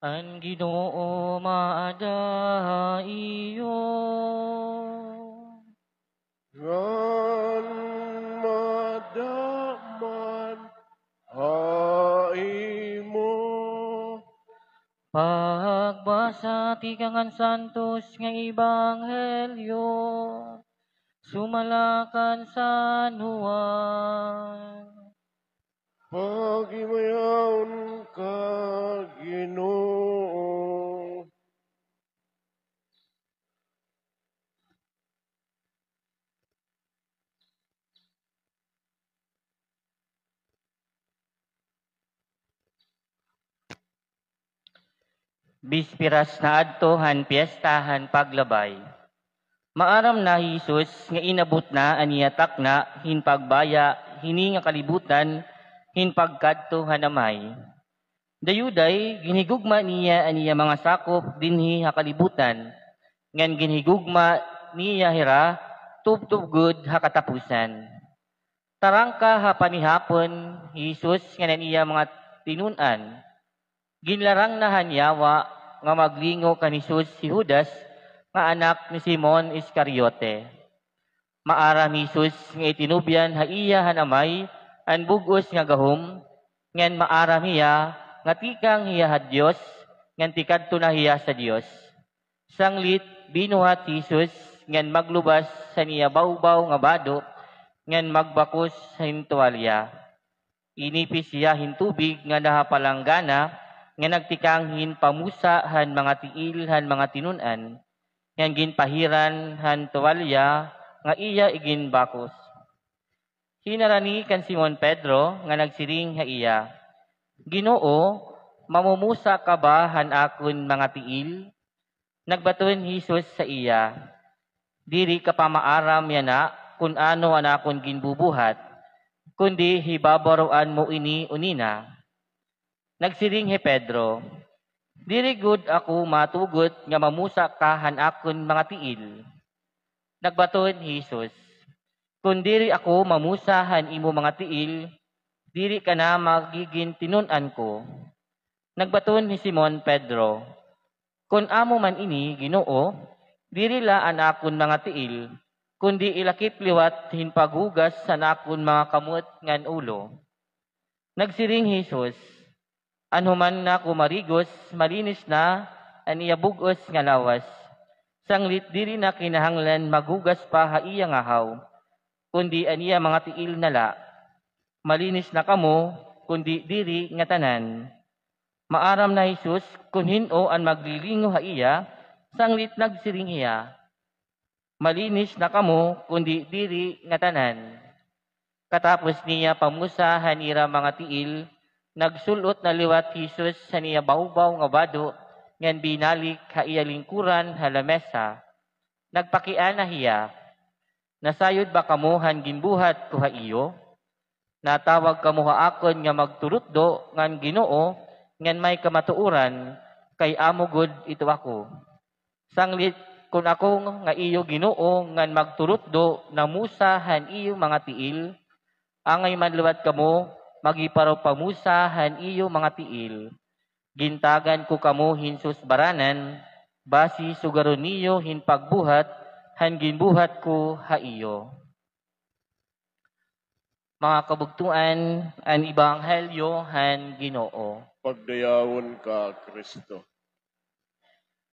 Ang Ginoo maada iyo. Ngan madaman haimo. Pagbasa ti kangan santos nga ebanghelyo. Sumalakan sa Juan. Pagimayaon ka, Ginoo. Bispiras na adtohan piyestahan paglabay. Maaram na Jesus nga inabot na aniyatak na hinpagbaya hini nga kalibutan hinpagkadto hanamay. Dayuday ginhigugma niya aniya mga sakop dinhi ha kalibutan ngan ginhigugma niya hira tubtubgod ha katapusan. Tarangka ha panihapon Jesus nga niya mga tinunan. Ginlarang na hanyawa nga maglingo kan Jesus si Judas nga anak ni Simon Iscariote. Maaram Jesus nga itinubyan ha iya hanamay an bugos nga gahom ngan maaram hiya nga tikang hiya ha Dios ngan tikadto na hiya sa Dios. Sanglit binuhat Jesus ngan maglubas sa niya bawbaw nga bado ngan magbakos sa hintualya. Inipis siya hintubig nga nahapalanggana nga nagtikang hinpamusa han mga tiil han mga tinunan ngan ginpahiran han tuwalya nga iya iginbakos. Hinarani kan Simon Pedro nga nagsiring ha iya, Ginoo, mamumusa ka ba han akon mga tiil? Nagbaton Jesus sa iya, diri ka pamaaram yana kun ano an akon ginbubuhat, kundi hibabaroan mo ini unina. Nagsiring he Pedro, diri gud ako matugot nga mamusa ka han akon mga tiil. Nagbaton Jesus, kung diri ako mamusa han imo mga tiil, diri ka na magiging tinunan ko. Nagbaton ni Simon Pedro, kung amo man ini Ginoo, diri la an akon mga tiil, kundi ilakip liwat hinpaghugas sa nakon mga kamot ngan ulo. Nagsiring Jesus, anhuman na kumarigos, malinis na, an iya bugos nga lawas. Sanglit diri na kinahanglan magugas pa ha iya nga haw, kundi an iya mga tiil nala. Malinis na kamo, kundi diri nga tanan. Maaram na Jesus, kun hino an maglilingo ha iya, sanglit nagsiring iya. Malinis na kamo, kundi diri nga tanan. Katapos niya pamusa hanira mga tiil, nagsulot na liwat Jesus sa niya bawbaw nga bado, ngan binalik ha iya lingkuran ha lamesa. Nagpakian na hiya, nasayod ba kamo han ginbuhat ko ha iyo? Natawag kamo ha akon nga magturutdo ngan Ginoo, ngan may kamatuuran, kay amo gud ito ako. Sanglit kun ako nga iyo Ginoo ngan magturutdo namusa han iyo mga tiil, angay manluwat kamo, magiparaw pamusahan iyo mga tiil. Gintagan ko kamo hinsus baranan, basi sugaron niyo hinpagbuhat, han ginbuhat ko ha iyo. Mga kabugtuan, an ebanghelyo han Ginoo. Pagdayawon ka, Kristo.